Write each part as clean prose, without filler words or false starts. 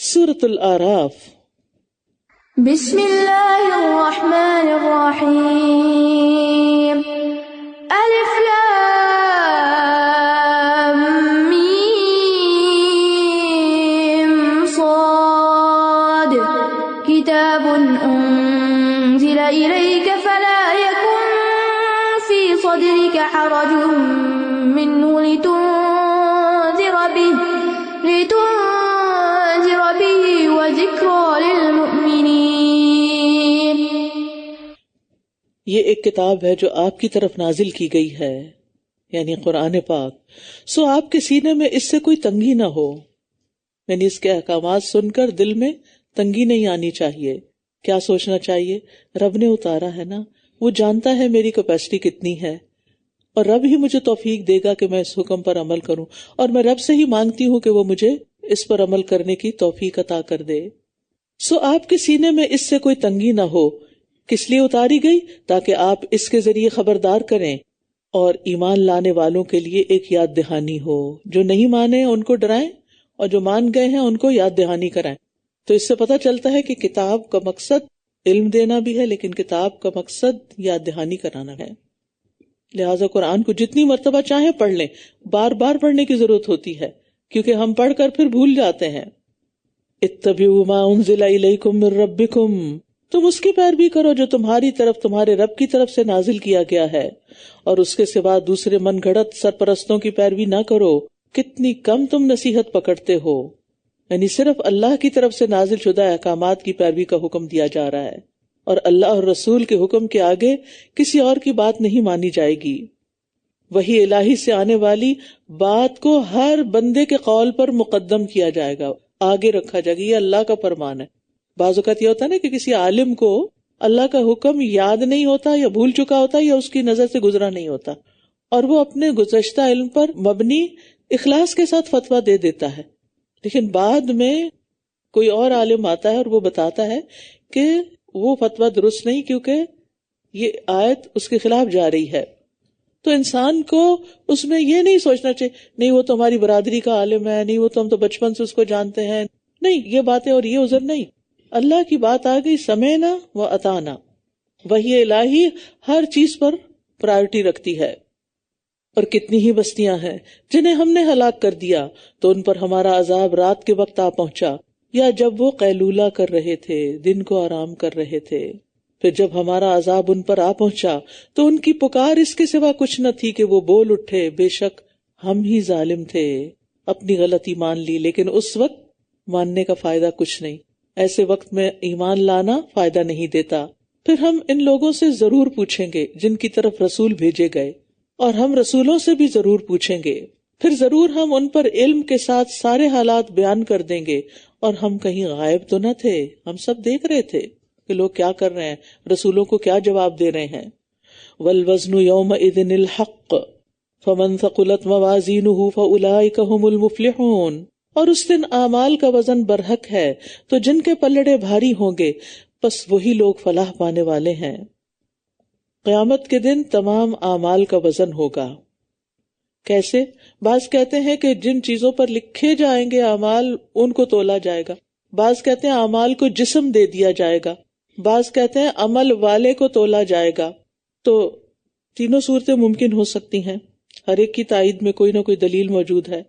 سورۃ الاعراف۔ بسم اللہ الرحمن الرحیم۔ الف لام میم صاد کتاب انزل الیک فلا یکن فی صدرک حرج منہ لتنذر به وذکری للمؤمنین۔ یہ ایک کتاب ہے جو آپ کی طرف نازل کی گئی ہے، یعنی قرآن پاک، سو آپ کے سینے میں اس سے کوئی تنگی نہ ہو، یعنی اس کے احکامات سن کر دل میں تنگی نہیں آنی چاہیے۔ کیا سوچنا چاہیے؟ رب نے اتارا ہے نا، وہ جانتا ہے میری کیپیسٹی کتنی ہے، اور رب ہی مجھے توفیق دے گا کہ میں اس حکم پر عمل کروں، اور میں رب سے ہی مانگتی ہوں کہ وہ مجھے اس پر عمل کرنے کی توفیق عطا کر دے۔ سو آپ کے سینے میں اس سے کوئی تنگی نہ ہو۔ کس لیے اتاری گئی؟ تاکہ آپ اس کے ذریعے خبردار کریں اور ایمان لانے والوں کے لیے ایک یاد دہانی ہو۔ جو نہیں مانے ان کو ڈرائیں، اور جو مان گئے ہیں ان کو یاد دہانی کرائیں۔ تو اس سے پتہ چلتا ہے کہ کتاب کا مقصد علم دینا بھی ہے، لیکن کتاب کا مقصد یاد دہانی کرانا ہے۔ لہٰذا قرآن کو جتنی مرتبہ چاہیں پڑھ لیں، بار بار پڑھنے کی ضرورت ہوتی ہے، کیونکہ ہم پڑھ کر پھر بھول جاتے ہیں۔ اتبعوا ما انزل الیکم من ربکم، تم اس کی پیروی کرو جو تمہاری طرف تمہارے رب کی طرف سے نازل کیا گیا ہے، اور اس کے سوا دوسرے من گھڑت سرپرستوں کی پیروی نہ کرو۔ کتنی کم تم نصیحت پکڑتے ہو، یعنی صرف اللہ کی طرف سے نازل شدہ احکامات کی پیروی کا حکم دیا جا رہا ہے، اور اللہ اور رسول کے حکم کے آگے کسی اور کی بات نہیں مانی جائے گی۔ وحی الہی سے آنے والی بات کو ہر بندے کے قول پر مقدم کیا جائے گا، آگے رکھا جائے گا، یہ اللہ کا فرمان ہے۔ بعض اوقات یہ ہوتا ہے نا کہ کسی عالم کو اللہ کا حکم یاد نہیں ہوتا، یا بھول چکا ہوتا، یا اس کی نظر سے گزرا نہیں ہوتا، اور وہ اپنے گزشتہ علم پر مبنی اخلاص کے ساتھ فتویٰ دے دیتا ہے، لیکن بعد میں کوئی اور عالم آتا ہے اور وہ بتاتا ہے کہ وہ فتویٰ درست نہیں، کیونکہ یہ آیت اس کے خلاف جا رہی ہے۔ تو انسان کو اس میں یہ نہیں سوچنا چاہیے نہیں وہ تو ہماری برادری کا عالم ہے، نہیں وہ تو ہم تو بچپن سے اس کو جانتے ہیں، نہیں یہ باتیں اور یہ عذر نہیں۔ اللہ کی بات آ گئی، سمعنا و اطعنا۔ وحی الہی ہر چیز پر پرائرٹی رکھتی ہے۔ اور کتنی ہی بستیاں ہیں جنہیں ہم نے ہلاک کر دیا تو ان پر ہمارا عذاب رات کے وقت آ پہنچا، یا جب وہ قیلولہ کر رہے تھے، دن کو آرام کر رہے تھے۔ پھر جب ہمارا عذاب ان پر آ پہنچا تو ان کی پکار اس کے سوا کچھ نہ تھی کہ وہ بول اٹھے بے شک ہم ہی ظالم تھے، اپنی غلطی مان لی، لیکن اس وقت ماننے کا فائدہ کچھ نہیں۔ ایسے وقت میں ایمان لانا فائدہ نہیں دیتا۔ پھر ہم ان لوگوں سے ضرور پوچھیں گے جن کی طرف رسول بھیجے گئے، اور ہم رسولوں سے بھی ضرور پوچھیں گے، پھر ضرور ہم ان پر علم کے ساتھ سارے حالات بیان کر دیں گے، اور ہم کہیں غائب تو نہ تھے، ہم سب دیکھ رہے تھے کہ لوگ کیا کر رہے ہیں، رسولوں کو کیا جواب دے رہے ہیں۔ والوزن یومئذ الحق فمن ثقلت موازینہ فاولئک هم المفلحون۔ اور اس دن اعمال کا وزن برحق ہے تو جن کے پلڑے بھاری ہوں گے بس وہی لوگ فلاح پانے والے ہیں۔ قیامت کے دن تمام اعمال کا وزن ہوگا۔ کیسے؟ بعض کہتے ہیں کہ جن چیزوں پر لکھے جائیں گے اعمال ان کو تولا جائے گا، بعض کہتے ہیں اعمال کو جسم دے دیا جائے گا، بعض کہتے ہیں عمل والے کو تولا جائے گا۔ تو تینوں صورتیں ممکن ہو سکتی ہیں، ہر ایک کی تائید میں کوئی نہ کوئی دلیل موجود ہے،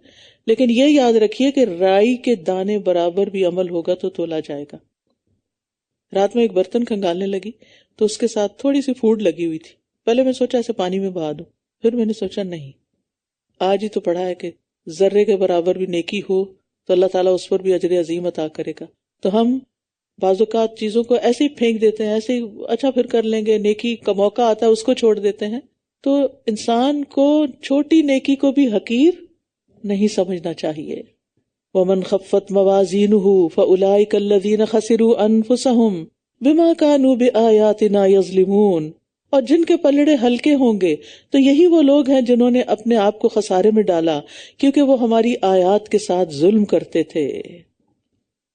لیکن یہ یاد رکھیے کہ رائی کے دانے برابر بھی عمل ہوگا تو تولا جائے گا۔ رات میں ایک برتن کھنگالنے لگی تو اس کے ساتھ تھوڑی سی پھوڑ لگی ہوئی تھی۔ پہلے میں سوچا اسے پانی میں بہا دوں، پھر میں نے سوچا نہیں، آج ہی تو پڑھا ہے کہ ذرے کے برابر بھی نیکی ہو تو اللہ تعالیٰ اس پر بھی اجر عظیم عطا کرے گا۔ تو ہم بعض اوقات چیزوں کو ایسے ہی پھینک دیتے ہیں، ایسے ہی اچھا پھر کر لیں گے، نیکی کا موقع آتا ہے اس کو چھوڑ دیتے ہیں۔ تو انسان کو چھوٹی نیکی کو بھی حقیر نہیں سمجھنا چاہیے۔ وَمَنْ خَفَّتْ مَوَازِينُهُ فَأُولَئِكَ الَّذِينَ خَسِرُوا أَنفُسَهُمْ بِمَا كَانُوا بِآيَاتِنَا يَظْلِمُونَ۔ اور جن کے پلڑے ہلکے ہوں گے تو یہی وہ لوگ ہیں جنہوں نے اپنے آپ کو خسارے میں ڈالا کیونکہ وہ ہماری آیات کے ساتھ ظلم کرتے تھے۔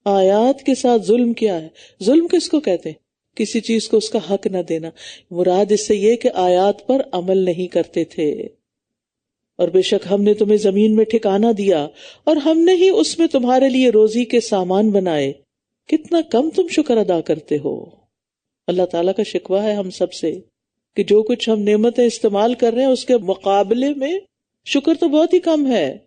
آیات کے ساتھ ظلم کیا ہے؟ ظلم کس کو کہتے ہیں؟ کسی چیز کو اس کا حق نہ دینا۔ مراد اس سے یہ کہ آیات پر عمل نہیں کرتے تھے، اور بے شک ہم نے تمہیں زمین میں ٹھکانہ دیا اور ہم نے ہی اس میں تمہارے لیے روزی کے سامان بنائے، کتنا کم تم شکر ادا کرتے ہو۔ اللہ تعالیٰ کا شکوہ ہے ہم سب سے کہ جو کچھ ہم نعمتیں استعمال کر رہے ہیں اس کے مقابلے میں شکر تو بہت ہی کم ہے۔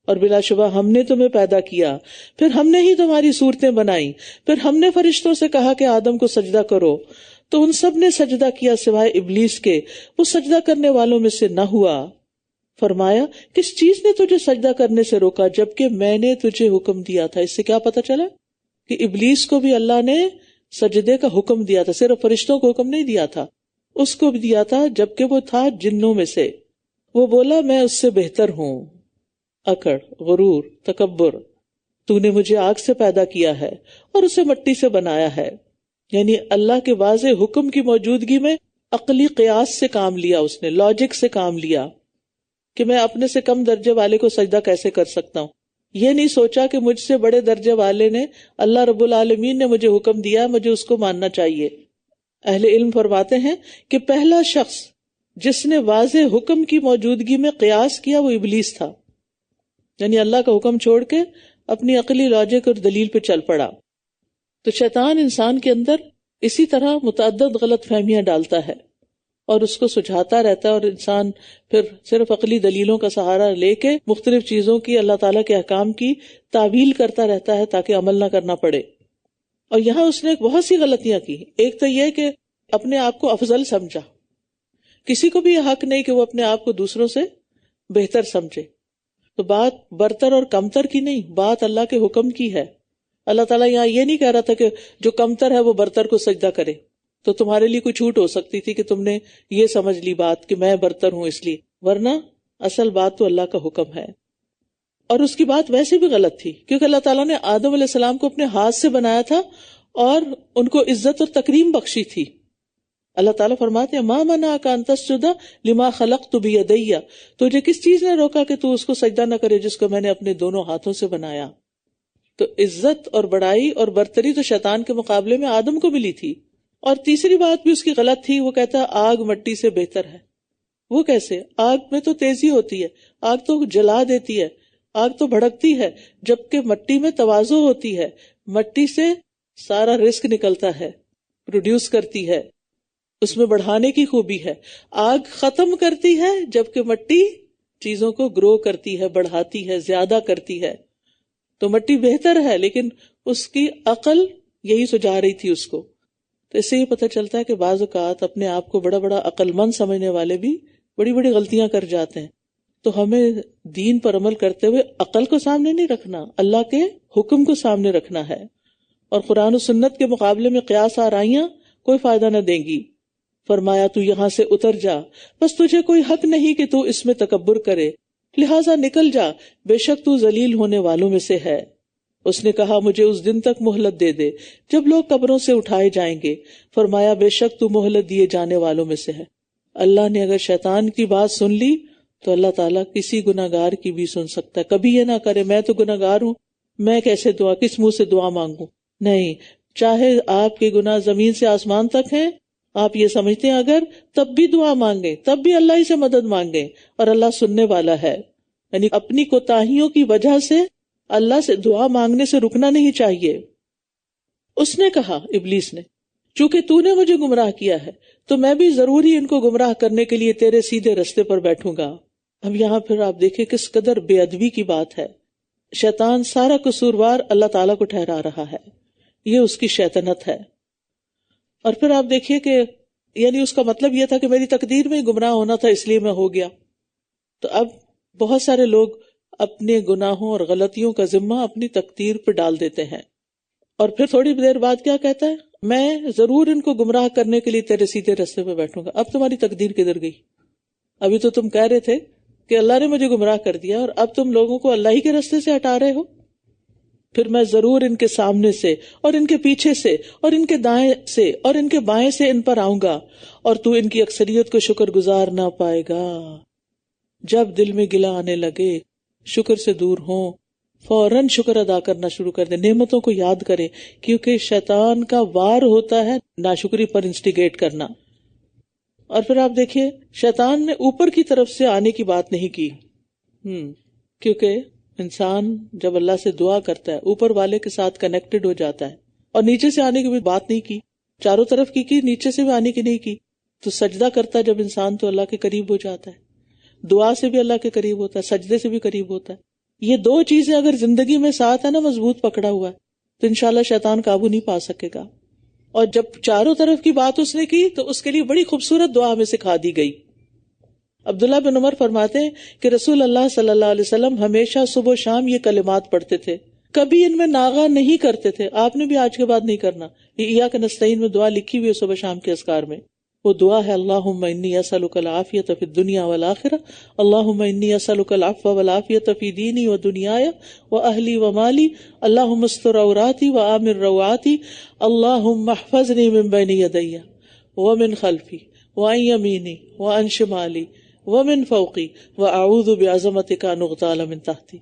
اور بلا شبہ ہم نے تمہیں پیدا کیا، پھر ہم نے ہی تمہاری صورتیں بنائی، پھر ہم نے فرشتوں سے کہا کہ آدم کو سجدہ کرو، تو ان سب نے سجدہ کیا سوائے ابلیس کے، وہ سجدہ کرنے والوں میں سے نہ ہوا۔ فرمایا کس چیز نے تجھے سجدہ کرنے سے روکا جبکہ میں نے تجھے حکم دیا تھا؟ اس سے کیا پتا چلا کہ ابلیس کو بھی اللہ نے سجدے کا حکم دیا تھا، صرف فرشتوں کو حکم نہیں دیا تھا، اس کو بھی دیا تھا جبکہ وہ تھا جنوں میں سے۔ وہ بولا میں اس سے بہتر ہوں۔ اکڑ، غرور، تکبر، تو نے مجھے آگ سے پیدا کیا ہے اور اسے مٹی سے بنایا ہے۔ یعنی اللہ کے واضح حکم کی موجودگی میں عقلی قیاس سے کام لیا، اس نے لاجک سے کام لیا کہ میں اپنے سے کم درجے والے کو سجدہ کیسے کر سکتا ہوں۔ یہ نہیں سوچا کہ مجھ سے بڑے درجے والے نے، اللہ رب العالمین نے مجھے حکم دیا، مجھے اس کو ماننا چاہیے۔ اہل علم فرماتے ہیں کہ پہلا شخص جس نے واضح حکم کی موجودگی میں قیاس کیا وہ ابلیس تھا، یعنی اللہ کا حکم چھوڑ کے اپنی عقلی لاجک اور دلیل پہ چل پڑا۔ تو شیطان انسان کے اندر اسی طرح متعدد غلط فہمیاں ڈالتا ہے اور اس کو سجھاتا رہتا ہے، اور انسان پھر صرف عقلی دلیلوں کا سہارا لے کے مختلف چیزوں کی، اللہ تعالیٰ کے احکام کی تعویل کرتا رہتا ہے تاکہ عمل نہ کرنا پڑے۔ اور یہاں اس نے بہت سی غلطیاں کی۔ ایک تو یہ کہ اپنے آپ کو افضل سمجھا، کسی کو بھی یہ حق نہیں کہ وہ اپنے آپ کو دوسروں سے بہتر سمجھے۔ تو بات برتر اور کمتر کی نہیں، بات اللہ کے حکم کی ہے۔ اللہ تعالیٰ یہاں یہ نہیں کہہ رہا تھا کہ جو کمتر ہے وہ برتر کو سجدہ کرے، تو تمہارے لیے کوئی چھوٹ ہو سکتی تھی کہ تم نے یہ سمجھ لی بات کہ میں برتر ہوں اس لیے، ورنہ اصل بات تو اللہ کا حکم ہے۔ اور اس کی بات ویسے بھی غلط تھی کیونکہ اللہ تعالیٰ نے آدم علیہ السلام کو اپنے ہاتھ سے بنایا تھا اور ان کو عزت اور تکریم بخشی تھی۔ اللہ تعالیٰ فرماتے ہیں ما منعک ان تسجد لما خلقت بیدی، تجھے کس چیز نے روکا کہ تو اس کو سجدہ نہ کرے جس کو میں نے اپنے دونوں ہاتھوں سے بنایا؟ تو عزت اور بڑائی اور برتری تو شیطان کے مقابلے میں آدم کو ملی تھی۔ اور تیسری بات بھی اس کی غلط تھی، وہ کہتا ہے آگ مٹی سے بہتر ہے۔ وہ کیسے؟ آگ میں تو تیزی ہوتی ہے، آگ تو جلا دیتی ہے، آگ تو بھڑکتی ہے، جبکہ مٹی میں تواضع ہوتی ہے، مٹی سے سارا رزق نکلتا ہے، پروڈیوس کرتی ہے، اس میں بڑھانے کی خوبی ہے۔ آگ ختم کرتی ہے جبکہ مٹی چیزوں کو گرو کرتی ہے، بڑھاتی ہے، زیادہ کرتی ہے۔ تو مٹی بہتر ہے، لیکن اس کی عقل یہی سجھا رہی تھی اس کو۔ تو اس سے یہ پتہ چلتا ہے کہ بعض اوقات اپنے آپ کو بڑا بڑا عقل مند سمجھنے والے بھی بڑی بڑی غلطیاں کر جاتے ہیں۔ تو ہمیں دین پر عمل کرتے ہوئے عقل کو سامنے نہیں رکھنا، اللہ کے حکم کو سامنے رکھنا ہے۔ اور قرآن و سنت کے مقابلے میں قیاس آرائیاں کوئی فائدہ نہ دیں گی۔ فرمایا تو یہاں سے اتر جا، بس تجھے کوئی حق نہیں کہ تو اس میں تکبر کرے، لہٰذا نکل جا، بے شک تو ذلیل ہونے والوں میں سے ہے۔ اس نے کہا مجھے اس دن تک مہلت دے دے جب لوگ قبروں سے اٹھائے جائیں گے۔ فرمایا بے شک تو مہلت دیے جانے والوں میں سے ہے۔ اللہ نے اگر شیطان کی بات سن لی تو اللہ تعالیٰ کسی گناہگار کی بھی سن سکتا ہے۔ کبھی یہ نہ کرے میں تو گناہگار ہوں، میں کیسے کس منہ سے دعا مانگوں؟ نہیں، چاہے آپ کے گناہ زمین سے آسمان تک ہیں، آپ یہ سمجھتے ہیں اگر، تب بھی دعا مانگیں، تب بھی اللہ ہی سے مدد مانگیں، اور اللہ سننے والا ہے۔ یعنی اپنی کوتاہیوں کی وجہ سے اللہ سے دعا مانگنے سے رکنا نہیں چاہیے۔ اس نے کہا، ابلیس نے، چونکہ تو نے مجھے گمراہ کیا ہے تو میں بھی ضرور ہی ان کو گمراہ کرنے کے لیے تیرے سیدھے رستے پر بیٹھوں گا۔ اب یہاں پھر آپ دیکھیں کس قدر بے ادبی کی بات ہے۔ شیطان سارا قصوروار اللہ تعالیٰ کو ٹھہرا رہا ہے، یہ اس کی شیطنت ہے۔ اور پھر آپ دیکھیے کہ یعنی اس کا مطلب یہ تھا کہ میری تقدیر میں گمراہ ہونا تھا اس لیے میں ہو گیا۔ تو اب بہت سارے لوگ اپنے گناہوں اور غلطیوں کا ذمہ اپنی تقدیر پہ ڈال دیتے ہیں، اور پھر تھوڑی دیر بعد کیا کہتا ہے، میں ضرور ان کو گمراہ کرنے کے لیے تیرے سیدھے راستے پہ بیٹھوں گا۔ اب تمہاری تقدیر کدھر گئی؟ ابھی تو تم کہہ رہے تھے کہ اللہ نے مجھے گمراہ کر دیا، اور اب تم لوگوں کو اللہ ہی کے راستے سے ہٹا رہے ہو۔ پھر میں ضرور ان کے سامنے سے اور ان کے پیچھے سے اور ان کے دائیں سے اور ان کے بائیں سے ان پر آؤں گا، اور تو ان کی اکثریت کو شکر گزار نہ پائے گا۔ جب دل میں گلہ آنے لگے، شکر سے دور ہوں، فوراً شکر ادا کرنا شروع کر دیں، نعمتوں کو یاد کریں، کیونکہ شیطان کا وار ہوتا ہے ناشکری پر انسٹیگیٹ کرنا۔ اور پھر آپ دیکھیے شیطان نے اوپر کی طرف سے آنے کی بات نہیں کی، کیونکہ انسان جب اللہ سے دعا کرتا ہے اوپر والے کے ساتھ کنیکٹڈ ہو جاتا ہے. اور نیچے سے آنے کی بھی بات نہیں کی, چاروں طرف کی نیچے سے بھی آنے کی نہیں کی. تو سجدہ کرتا ہے جب انسان تو اللہ کے قریب ہو جاتا ہے, دعا سے بھی اللہ کے قریب ہوتا ہے, سجدے سے بھی قریب ہوتا ہے. یہ دو چیزیں اگر زندگی میں ساتھ ہے نا, مضبوط پکڑا ہوا ہے, تو انشاءاللہ شیطان قابو نہیں پا سکے گا. اور جب چاروں طرف کی بات اس نے کی تو اس کے لیے بڑی خوبصورت دعا ہمیں سکھا دی گئی. عبداللہ بن عمر فرماتے ہیں کہ رسول اللہ صلی اللہ علیہ وسلم ہمیشہ صبح و شام یہ کلمات پڑھتے تھے, کبھی ان میں ناغہ نہیں کرتے تھے. آپ نے بھی آج کے بعد نہیں کرنا. یہ ایاک نستعین میں دعا لکھی ہوئی ہے صبح شام کے اذکار میں. وہ دعا ہے اللہم انی اسألک العافیۃ فی الدنیا والآخرہ, اللہم انی اسألک العفو والعافیۃ فی دینی و دنیای و اہلی و مالی, اللہم استر عوراتی و آمن روعاتی, اللہم احفظنی من بین یدی ومن خلفی وعن یمینی وعن شمالی ومن فوقی واعوذ بعظمتک ان اغتال من تحتی.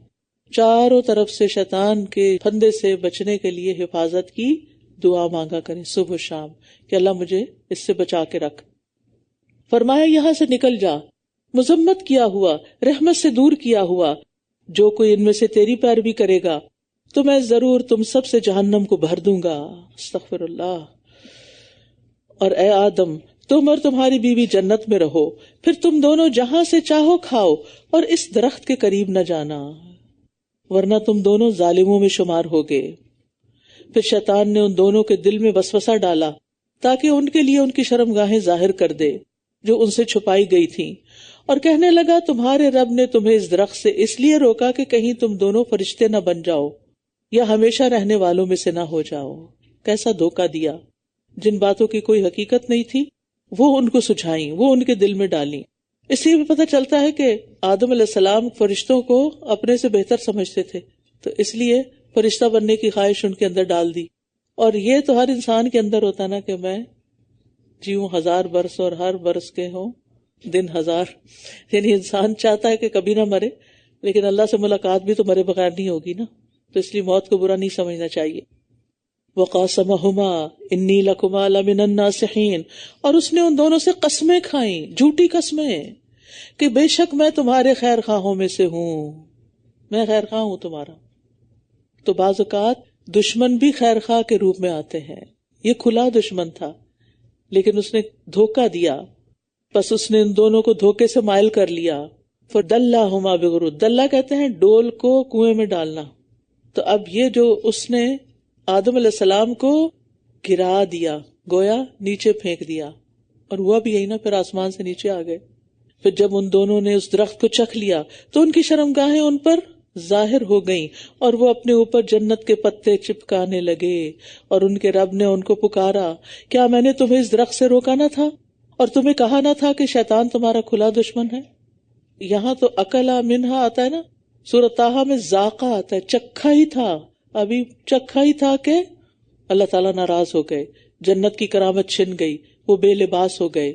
چاروں طرف سے شیطان کے پھندے سے بچنے کے لیے حفاظت کی دعا مانگا کریں صبح و شام کہ اللہ مجھے اس سے بچا کے رکھ. فرمایا یہاں سے نکل جا, مذمت کیا ہوا, رحمت سے دور کیا ہوا, جو کوئی ان میں سے تیری پیروی کرے گا تو میں ضرور تم سب سے جہنم کو بھر دوں گا. استغفر اللہ. اور اے آدم, تم اور تمہاری بیوی جنت میں رہو, پھر تم دونوں جہاں سے چاہو کھاؤ اور اس درخت کے قریب نہ جانا, ورنہ تم دونوں ظالموں میں شمار ہوگے. پھر شیطان نے ان دونوں کے دل میں وسوسہ ڈالا تاکہ ان کے لیے ان کی شرمگاہیں ظاہر کر دے جو ان سے چھپائی گئی تھیں, اور کہنے لگا تمہارے رب نے تمہیں اس درخت سے اس لیے روکا کہ کہیں تم دونوں فرشتے نہ بن جاؤ یا ہمیشہ رہنے والوں میں سے نہ ہو جاؤ. کیسا دھوکہ دیا. جن باتوں کی کوئی حقیقت نہیں تھی وہ ان کو سجھائیں, وہ ان کے دل میں ڈالیں. اس لیے بھی پتہ چلتا ہے کہ آدم علیہ السلام فرشتوں کو اپنے سے بہتر سمجھتے تھے, تو اس لیے فرشتہ بننے کی خواہش ان کے اندر ڈال دی. اور یہ تو ہر انسان کے اندر ہوتا نا کہ میں جیوں 1000 برس اور ہر برس کے ہوں دن 1000. یعنی انسان چاہتا ہے کہ کبھی نہ مرے, لیکن اللہ سے ملاقات بھی تو مرے بغیر نہیں ہوگی نا, تو اس لیے موت کو برا نہیں سمجھنا چاہیے. وَقَاسَمَهُمَا إِنِّي لَكُمَا لَمِنَ النَّاصِحِينَ, اور اس نے ان دونوں سے قسمیں کھائیں, جھوٹی قسمیں, کہ بے شک میں تمہارے خیر خواہوں میں سے ہوں, میں خیر خواہ ہوں تمہارا. تو بعض اوقات دشمن بھی خیر خواہ کے روپ میں آتے ہیں. یہ کھلا دشمن تھا لیکن اس نے دھوکہ دیا, بس اس نے ان دونوں کو دھوکے سے مائل کر لیا. فَدَلَّاهُمَا بِغُرُورٍ, دلہ کہتے ہیں ڈول کو کنویں میں ڈالنا. تو اب یہ جو اس نے آدم علیہ السلام کو گرا دیا, گویا نیچے پھینک دیا, اور ہوا بھی یہی نا, پھر آسمان سے نیچے آ گئے. پھر جب ان دونوں نے اس درخت کو چکھ لیا تو ان کی شرمگاہیں ان پر ظاہر ہو گئیں, اور وہ اپنے اوپر جنت کے پتے چپکانے لگے. اور ان کے رب نے ان کو پکارا, کیا میں نے تمہیں اس درخت سے روکا نہ تھا اور تمہیں کہا نہ تھا کہ شیطان تمہارا کھلا دشمن ہے. یہاں تو اکلا منہا آتا ہے نا, سورۃ طٰہٰ میں ذائقہ آتا ہے, چکھا ہی تھا, ابھی چکھا ہی تھا کہ اللہ تعالیٰ ناراض ہو گئے, جنت کی کرامت چھن گئی, وہ بے لباس ہو گئے.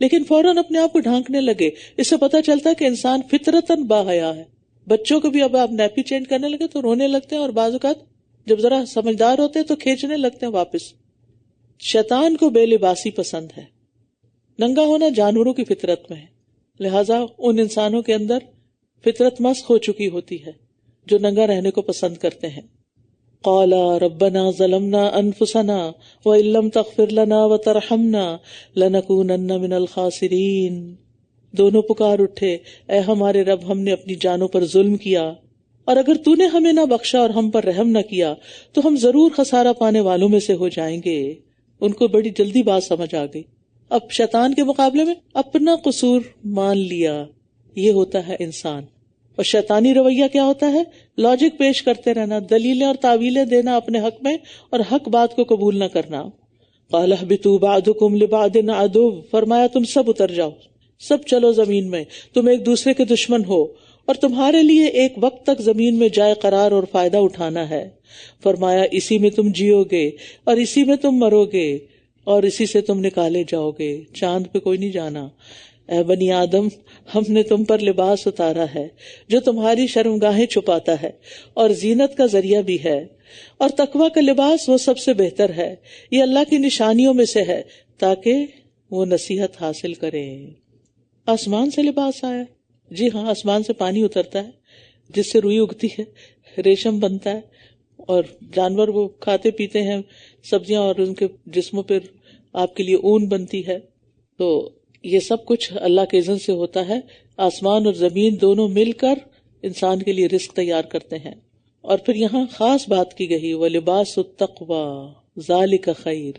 لیکن فوراً اپنے آپ کو ڈھانکنے لگے. اس سے پتہ چلتا ہے کہ انسان فطرتاً باحیا ہے. بچوں کو بھی اب آپ نیپی چینج کرنے لگے تو رونے لگتے ہیں, اور بعض اوقات جب ذرا سمجھدار ہوتے ہیں تو کھینچنے لگتے ہیں واپس. شیطان کو بے لباسی پسند ہے, ننگا ہونا جانوروں کی فطرت میں ہے, لہٰذا ان انسانوں کے اندر فطرت مسخ ہو چکی ہوتی ہے جو ننگا رہنے کو پسند کرتے ہیں. قالا ربنا ظلمنا انفسنا وان لم تغفر لنا وترحمنا لنکونن من الخاسرین. دونوں پکار اٹھے, اے ہمارے رب, ہم نے اپنی جانوں پر ظلم کیا, اور اگر تو نے ہمیں نہ بخشا اور ہم پر رحم نہ کیا تو ہم ضرور خسارہ پانے والوں میں سے ہو جائیں گے. ان کو بڑی جلدی بات سمجھ آ گئی. اب شیطان کے مقابلے میں اپنا قصور مان لیا. یہ ہوتا ہے انسان. اور شیطانی رویہ کیا ہوتا ہے؟ لاجک پیش کرتے رہنا, دلیلیں اور تعویلیں دینا اپنے حق میں, اور حق بات کو قبول نہ کرنا. قال اهبطوا بعضكم لبعض عدو, فرمایا تم سب اتر جاؤ, سب چلو زمین میں, تم ایک دوسرے کے دشمن ہو, اور تمہارے لیے ایک وقت تک زمین میں جائے قرار اور فائدہ اٹھانا ہے. فرمایا اسی میں تم جیو گے اور اسی میں تم مرو گے اور اسی سے تم نکالے جاؤ گے, چاند پہ کوئی نہیں جانا. اے بنی آدم, ہم نے تم پر لباس اتارا ہے جو تمہاری شرمگاہیں چھپاتا ہے اور زینت کا ذریعہ بھی ہے, اور تقویٰ کا لباس وہ سب سے بہتر ہے. یہ اللہ کی نشانیوں میں سے ہے تاکہ وہ نصیحت حاصل کریں. آسمان سے لباس آیا, جی ہاں، آسمان سے پانی اترتا ہے جس سے روئی اگتی ہے، ریشم بنتا ہے، اور جانور وہ کھاتے پیتے ہیں سبزیاں، اور ان کے جسموں پر آپ کے لیے اون بنتی ہے. تو یہ سب کچھ اللہ کے اذن سے ہوتا ہے. آسمان اور زمین دونوں مل کر انسان کے لیے رزق تیار کرتے ہیں. اور پھر یہاں خاص بات کی گئی وَلِبَاسُ التَّقْوَى ذَلِكَ خَيْرٌ.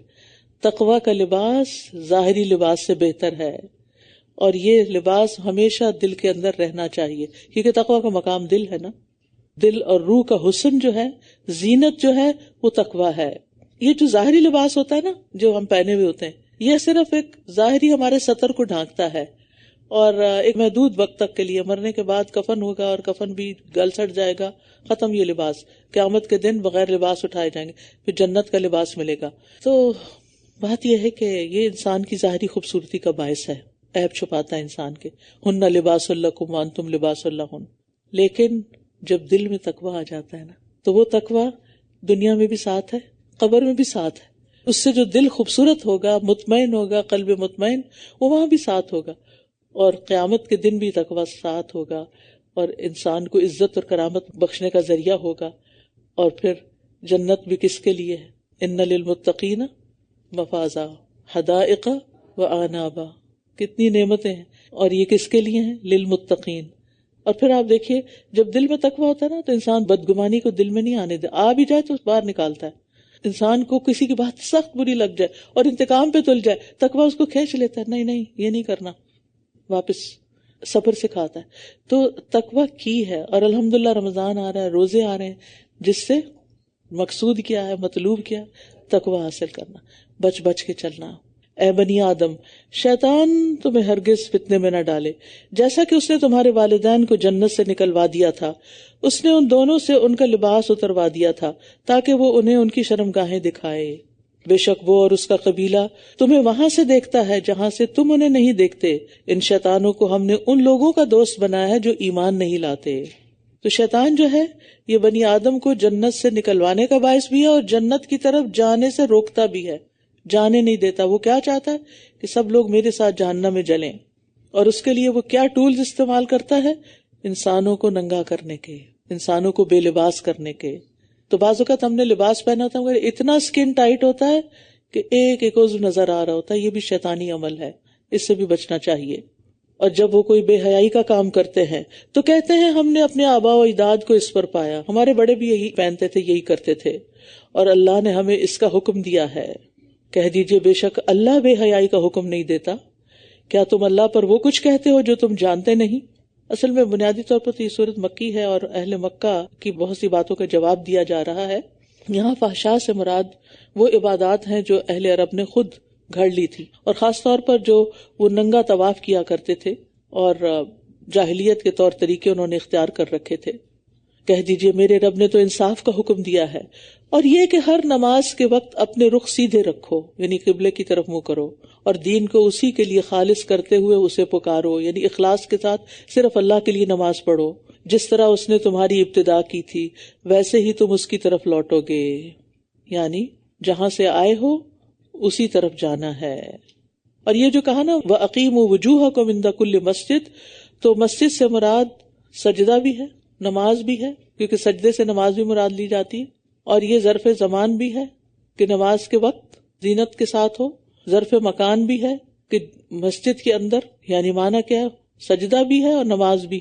تقوی کا لباس ظاہری لباس سے بہتر ہے، اور یہ لباس ہمیشہ دل کے اندر رہنا چاہیے، کیونکہ تقوی کا مقام دل ہے نا. دل اور روح کا حسن جو ہے، زینت جو ہے، وہ تقوی ہے. یہ جو ظاہری لباس ہوتا ہے نا، جو ہم پہنے ہوئے ہوتے ہیں، یہ صرف ایک ظاہری ہمارے سطر کو ڈھانکتا ہے، اور ایک محدود وقت تک کے لیے. مرنے کے بعد کفن ہوگا اور کفن بھی گل سڑ جائے گا، ختم یہ لباس. قیامت کے دن بغیر لباس اٹھائے جائیں گے، پھر جنت کا لباس ملے گا. تو بات یہ ہے کہ یہ انسان کی ظاہری خوبصورتی کا باعث ہے، عیب چھپاتا ہے انسان کے. ہن لباس لکم وانتم لباس لہن. لیکن جب دل میں تقویٰ آ جاتا ہے نا، تو وہ تقویٰ دنیا میں بھی ساتھ ہے، قبر میں بھی ساتھ ہے. اس سے جو دل خوبصورت ہوگا، مطمئن ہوگا، قلب مطمئن، وہ وہاں بھی ساتھ ہوگا، اور قیامت کے دن بھی تقویٰ ساتھ ہوگا، اور انسان کو عزت اور کرامت بخشنے کا ذریعہ ہوگا. اور پھر جنت بھی کس کے لیے ہے؟ ان للمتقین مفازا حدائق وعنابا. کتنی نعمتیں ہیں، اور یہ کس کے لیے ہیں؟ للمتقین. اور پھر آپ دیکھیے جب دل میں تقویٰ ہوتا ہے نا، تو انسان بدگمانی کو دل میں نہیں آنے دے. آ بھی جائے تو باہر نکالتا ہے. انسان کو کسی کی بات سخت بری لگ جائے اور انتقام پہ تل جائے، تقویٰ اس کو کھینچ لیتا ہے، نہیں یہ نہیں کرنا، واپس صبر سکھاتا ہے. تو تقویٰ کی ہے. اور الحمدللہ رمضان آ رہا ہے، روزے آ رہے ہیں، جس سے مقصود کیا ہے، مطلوب کیا ہے؟ تقویٰ حاصل کرنا، بچ بچ کے چلنا. اے بنی آدم، شیطان تمہیں ہرگز فتنے میں نہ ڈالے، جیسا کہ اس نے تمہارے والدین کو جنت سے نکلوا دیا تھا. اس نے ان دونوں سے ان کا لباس اتروا دیا تھا تاکہ وہ انہیں ان کی شرمگاہیں دکھائے. بے شک وہ اور اس کا قبیلہ تمہیں وہاں سے دیکھتا ہے جہاں سے تم انہیں نہیں دیکھتے. ان شیطانوں کو ہم نے ان لوگوں کا دوست بنایا ہے جو ایمان نہیں لاتے. تو شیطان جو ہے یہ بنی آدم کو جنت سے نکلوانے کا باعث بھی ہے، اور جنت کی طرف جانے سے روکتا بھی ہے، جانے نہیں دیتا. وہ کیا چاہتا ہے کہ سب لوگ میرے ساتھ جہنم میں جلیں. اور اس کے لیے وہ کیا ٹولز استعمال کرتا ہے؟ انسانوں کو ننگا کرنے کے، انسانوں کو بے لباس کرنے کے. تو بعض اوقات ہم نے لباس پہنا ہوتا ہے مگر اتنا سکن ٹائٹ ہوتا ہے کہ ایک ایک عضو نظر آ رہا ہوتا ہے. یہ بھی شیطانی عمل ہے، اس سے بھی بچنا چاہیے. اور جب وہ کوئی بے حیائی کا کام کرتے ہیں تو کہتے ہیں ہم نے اپنے آباء و اجداد کو اس پر پایا، ہمارے بڑے بھی یہی پہنتے تھے، یہی کرتے تھے، اور اللہ نے ہمیں اس کا حکم دیا ہے. کہہ دیجئے بے شک اللہ بے حیائی کا حکم نہیں دیتا. کیا تم اللہ پر وہ کچھ کہتے ہو جو تم جانتے نہیں؟ اصل میں بنیادی طور پر یہ سورت مکی ہے، اور اہل مکہ کی بہت سی باتوں کا جواب دیا جا رہا ہے. یہاں فحشاء سے مراد وہ عبادات ہیں جو اہل عرب نے خود گھڑ لی تھی، اور خاص طور پر جو وہ ننگا طواف کیا کرتے تھے اور جاہلیت کے طور طریقے انہوں نے اختیار کر رکھے تھے. کہہ دیجئے میرے رب نے تو انصاف کا حکم دیا ہے، اور یہ کہ ہر نماز کے وقت اپنے رخ سیدھے رکھو، یعنی قبلے کی طرف منہ کرو، اور دین کو اسی کے لیے خالص کرتے ہوئے اسے پکارو، یعنی اخلاص کے ساتھ صرف اللہ کے لیے نماز پڑھو. جس طرح اس نے تمہاری ابتدا کی تھی ویسے ہی تم اس کی طرف لوٹو گے، یعنی جہاں سے آئے ہو اسی طرف جانا ہے. اور یہ جو کہا نا وَأَقِيمُوا وُجُوهَكُمْ عِنْدَ كُلِّ مسجد، تو مسجد سے مراد سجدہ بھی ہے، نماز بھی ہے، کیونکہ سجدے سے نماز بھی مراد لی جاتی ہے. اور یہ ظرف زمان بھی ہے کہ نماز کے وقت زینت کے ساتھ ہو، ظرف مکان بھی ہے کہ مسجد کے اندر، یعنی معنی کیا ہے؟ سجدہ بھی ہے اور نماز بھی،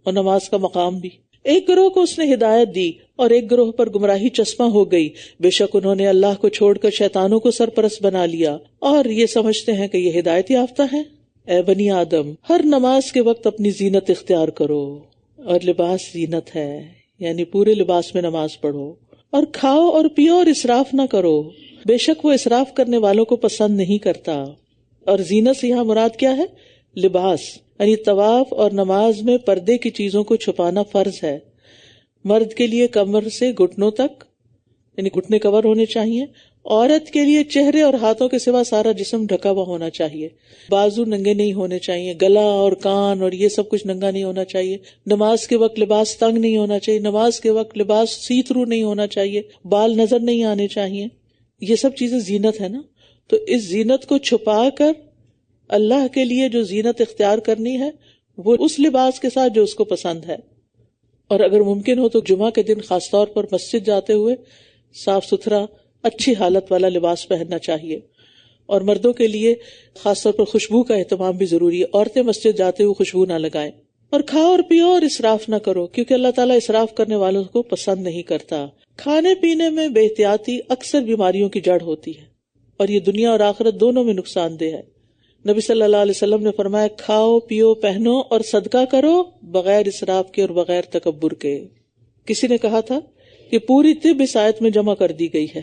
اور نماز کا مقام بھی. ایک گروہ کو اس نے ہدایت دی اور ایک گروہ پر گمراہی چسپاں ہو گئی. بے شک انہوں نے اللہ کو چھوڑ کر شیطانوں کو سرپرست بنا لیا اور یہ سمجھتے ہیں کہ یہ ہدایت یافتہ ہے. اے بنی آدم، ہر نماز کے وقت اپنی زینت اختیار کرو، اور لباس زینت ہے، یعنی پورے لباس میں نماز پڑھو. اور کھاؤ اور پیو اور اسراف نہ کرو، بے شک وہ اسراف کرنے والوں کو پسند نہیں کرتا. اور زینت سے یہاں مراد کیا ہے؟ لباس، یعنی طواف اور نماز میں پردے کی چیزوں کو چھپانا فرض ہے. مرد کے لیے کمر سے گھٹنوں تک، یعنی گھٹنے کور ہونے چاہیے. عورت کے لیے چہرے اور ہاتھوں کے سوا سارا جسم ڈھکا ہوا ہونا چاہیے. بازو ننگے نہیں ہونے چاہیے، گلا اور کان اور یہ سب کچھ ننگا نہیں ہونا چاہیے. نماز کے وقت لباس تنگ نہیں ہونا چاہیے، نماز کے وقت لباس سی تھرو نہیں ہونا چاہیے، بال نظر نہیں آنے چاہیے. یہ سب چیزیں زینت ہے نا. تو اس زینت کو چھپا کر اللہ کے لیے جو زینت اختیار کرنی ہے وہ اس لباس کے ساتھ جو اس کو پسند ہے. اور اگر ممکن ہو تو جمعہ کے دن خاص طور پر مسجد جاتے ہوئے صاف ستھرا اچھی حالت والا لباس پہننا چاہیے. اور مردوں کے لیے خاص طور پر خوشبو کا اہتمام بھی ضروری ہے. عورتیں مسجد جاتے ہوئے خوشبو نہ لگائیں. اور کھاؤ اور پیو اور اسراف نہ کرو، کیونکہ اللہ تعالیٰ اسراف کرنے والوں کو پسند نہیں کرتا. کھانے پینے میں بے احتیاطی اکثر بیماریوں کی جڑ ہوتی ہے، اور یہ دنیا اور آخرت دونوں میں نقصان دہ ہے. نبی صلی اللہ علیہ وسلم نے فرمایا، کھاؤ پیو پہنو اور صدقہ کرو بغیر اسراف کے اور بغیر تکبر کے. کسی نے کہا تھا کہ پوری طب اس آیت میں جمع کر دی گئی ہے،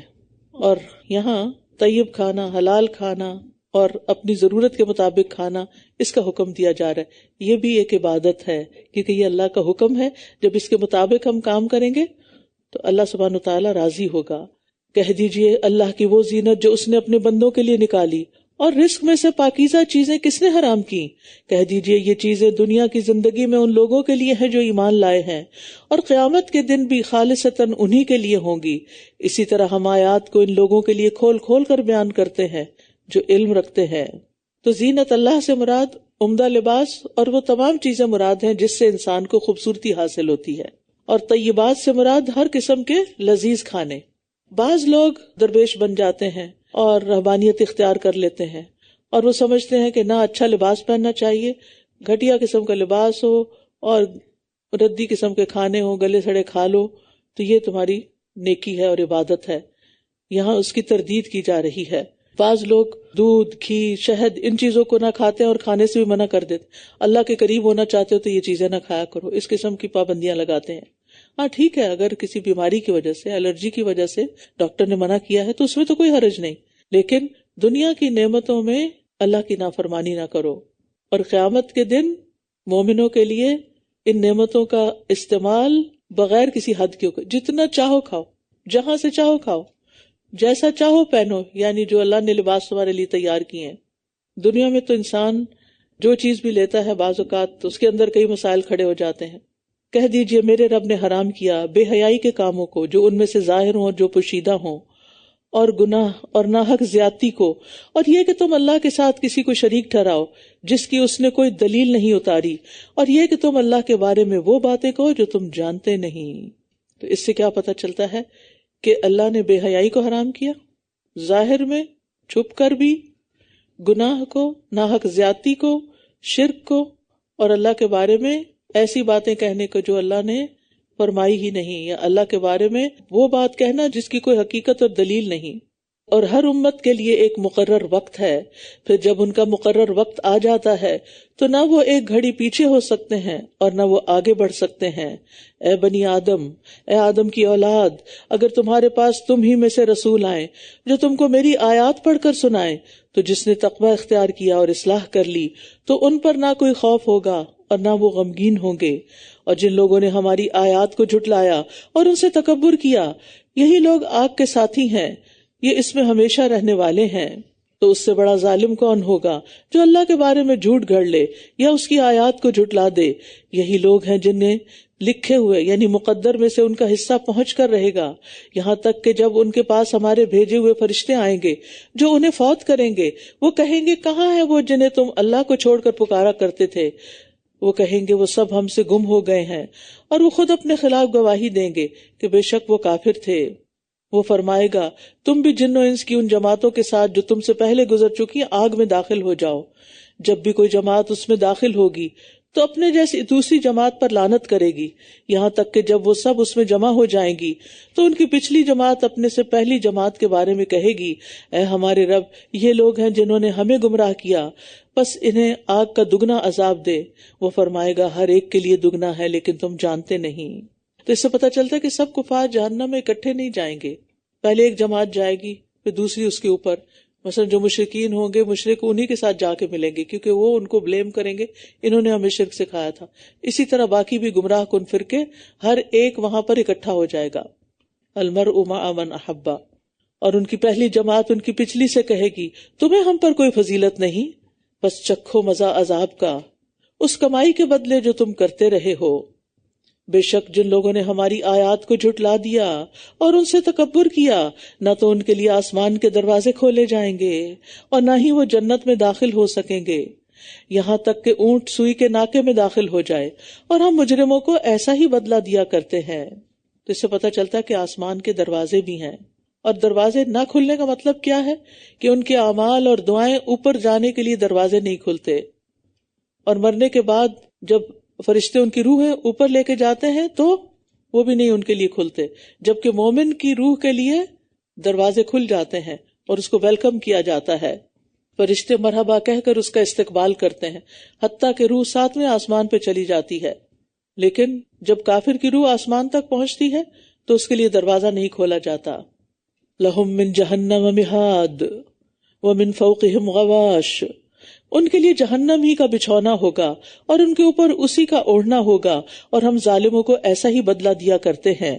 اور یہاں طیب کھانا، حلال کھانا اور اپنی ضرورت کے مطابق کھانا، اس کا حکم دیا جا رہا ہے. یہ بھی ایک عبادت ہے، کیونکہ یہ اللہ کا حکم ہے. جب اس کے مطابق ہم کام کریں گے تو اللہ سبحانہ وتعالیٰ راضی ہوگا. کہہ دیجئے اللہ کی وہ زینت جو اس نے اپنے بندوں کے لیے نکالی. اور رزق میں سے پاکیزہ چیزیں کس نے حرام کی؟ کہہ دیجئے یہ چیزیں دنیا کی زندگی میں ان لوگوں کے لیے ہیں جو ایمان لائے ہیں، اور قیامت کے دن بھی خالصتاً انہی کے لیے ہوں گی. اسی طرح ہم آیات کو ان لوگوں کے لیے کھول کھول کر بیان کرتے ہیں جو علم رکھتے ہیں. تو زینت اللہ سے مراد عمدہ لباس اور وہ تمام چیزیں مراد ہیں جس سے انسان کو خوبصورتی حاصل ہوتی ہے. اور طیبات سے مراد ہر قسم کے لذیذ کھانے. بعض لوگ درویش بن جاتے ہیں اور رہبانیت اختیار کر لیتے ہیں، اور وہ سمجھتے ہیں کہ نہ اچھا لباس پہننا چاہیے، گھٹیا قسم کا لباس ہو اور ردی قسم کے کھانے ہو، گلے سڑے کھا لو تو یہ تمہاری نیکی ہے اور عبادت ہے. یہاں اس کی تردید کی جا رہی ہے. بعض لوگ دودھ، گھی، شہد ان چیزوں کو نہ کھاتے ہیں اور کھانے سے بھی منع کر دیتے. اللہ کے قریب ہونا چاہتے ہو تو یہ چیزیں نہ کھایا کرو، اس قسم کی پابندیاں لگاتے ہیں. ہاں ٹھیک ہے، اگر کسی بیماری کی وجہ سے، الرجی کی وجہ سے ڈاکٹر نے منع کیا ہے تو اس میں تو کوئی حرج نہیں، لیکن دنیا کی نعمتوں میں اللہ کی نافرمانی نہ کرو. اور قیامت کے دن مومنوں کے لیے ان نعمتوں کا استعمال بغیر کسی حد کے، جتنا چاہو کھاؤ، جہاں سے چاہو کھاؤ، جیسا چاہو پہنو، یعنی جو اللہ نے لباس تمہارے لیے تیار کیے ہیں. دنیا میں تو انسان جو چیز بھی لیتا ہے بعض اوقات تو اس کے اندر کئی مسائل کھڑے ہو جاتے ہیں. کہہ دیجئے میرے رب نے حرام کیا بے حیائی کے کاموں کو جو ان میں سے ظاہر ہوں اور جو پوشیدہ ہوں، اور گناہ اور ناحق زیادتی کو، اور یہ کہ تم اللہ کے ساتھ کسی کو شریک ٹھہراؤ جس کی اس نے کوئی دلیل نہیں اتاری، اور یہ کہ تم اللہ کے بارے میں وہ باتیں کہو جو تم جانتے نہیں. تو اس سے کیا پتہ چلتا ہے کہ اللہ نے بے حیائی کو حرام کیا، ظاہر میں، چھپ کر بھی، گناہ کو، ناحق زیادتی کو، شرک کو، اور اللہ کے بارے میں ایسی باتیں کہنے کو جو اللہ نے فرمائی ہی نہیں، یا اللہ کے بارے میں وہ بات کہنا جس کی کوئی حقیقت اور دلیل نہیں. اور ہر امت کے لیے ایک مقرر وقت ہے، پھر جب ان کا مقرر وقت آ جاتا ہے تو نہ وہ ایک گھڑی پیچھے ہو سکتے ہیں اور نہ وہ آگے بڑھ سکتے ہیں. اے بنی آدم، اے آدم کی اولاد، اگر تمہارے پاس تم ہی میں سے رسول آئیں جو تم کو میری آیات پڑھ کر سنائیں، تو جس نے تقوی اختیار کیا اور اصلاح کر لی تو ان پر نہ کوئی خوف ہوگا اور نہ وہ غمگین ہوں گے. اور جن لوگوں نے ہماری آیات کو جھٹلایا اور ان سے تکبر کیا، یہی لوگ آگ کے ساتھی ہیں، یہ اس میں ہمیشہ رہنے والے ہیں. تو اس سے بڑا ظالم کون ہوگا جو اللہ کے بارے میں جھوٹ گھڑ لے یا اس کی آیات کو جھٹلا دے. یہی لوگ ہیں جن نے لکھے ہوئے یعنی مقدر میں سے ان کا حصہ پہنچ کر رہے گا، یہاں تک کہ جب ان کے پاس ہمارے بھیجے ہوئے فرشتے آئیں گے جو انہیں فوت کریں گے، وہ کہیں گے کہاں ہے وہ جنہیں تم اللہ کو چھوڑ کر پکارا کرتے تھے؟ وہ کہیں گے وہ سب ہم سے گم ہو گئے ہیں، اور وہ خود اپنے خلاف گواہی دیں گے کہ بے شک وہ کافر تھے. وہ فرمائے گا تم بھی جن و انس کی ان جماعتوں کے ساتھ جو تم سے پہلے گزر چکی آگ میں داخل ہو جاؤ. جب بھی کوئی جماعت اس میں داخل ہوگی تو اپنے جیسی دوسری جماعت پر لعنت کرے گی، یہاں تک کہ جب وہ سب اس میں جمع ہو جائیں گی تو ان کی پچھلی جماعت اپنے سے پہلی جماعت کے بارے میں کہے گی، اے ہمارے رب، یہ لوگ ہیں جنہوں نے ہمیں گمراہ کیا، بس انہیں آگ کا دگنا عذاب دے. وہ فرمائے گا ہر ایک کے لیے دگنا ہے لیکن تم جانتے نہیں. تو اس سے پتہ چلتا ہے کہ سب کفار جہنم میں اکٹھے نہیں جائیں گے، پہلے ایک جماعت جائے گی، پھر دوسری اس کے اوپر. مثلا جو مشرکین ہوں گے، مشرک انہی کے ساتھ جا کے ملیں گے کیونکہ وہ ان کو بلیم کریں گے انہوں نے ہمیں شرک سکھایا تھا. اسی طرح باقی بھی گمراہ کن فرقے ہر ایک وہاں پر اکٹھا ہو جائے گا. المرء مع من احب. اور ان کی پہلی جماعت ان کی پچھلی سے کہے گی تمہیں ہم پر کوئی فضیلت نہیں، بس چکھو مزہ عذاب کا، اس کمائی کے بدلے جو تم کرتے رہے ہو. بے شک جن لوگوں نے ہماری آیات کو جھٹلا دیا اور ان سے تکبر کیا، نہ تو ان کے لیے آسمان کے دروازے کھولے جائیں گے اور نہ ہی وہ جنت میں داخل ہو سکیں گے. یہاں تک کہ اونٹ سوئی کے ناکے میں داخل ہو جائے، اور ہم مجرموں کو ایسا ہی بدلہ دیا کرتے ہیں۔ تو اس سے پتہ چلتا ہے کہ آسمان کے دروازے بھی ہیں، اور دروازے نہ کھلنے کا مطلب کیا ہے کہ ان کے اعمال اور دعائیں اوپر جانے کے لیے دروازے نہیں کھلتے، اور مرنے کے بعد جب فرشتے ان کی روحیں اوپر لے کے جاتے ہیں تو وہ بھی نہیں ان کے لیے کھلتے، جبکہ مومن کی روح کے لیے دروازے کھل جاتے ہیں اور اس کو ویلکم کیا جاتا ہے، فرشتے مرحبا کہہ کر اس کا استقبال کرتے ہیں، حتیٰ کہ روح 7ویں آسمان پہ چلی جاتی ہے۔ لیکن جب کافر کی روح آسمان تک پہنچتی ہے تو اس کے لیے دروازہ نہیں کھولا جاتا۔ لہم من جہنم مہاد ومن فوقہم غواش، ان کے لیے جہنم ہی کا بچھونا ہوگا اور ان کے اوپر اسی کا اوڑھنا ہوگا، اور ہم ظالموں کو ایسا ہی بدلہ دیا کرتے ہیں۔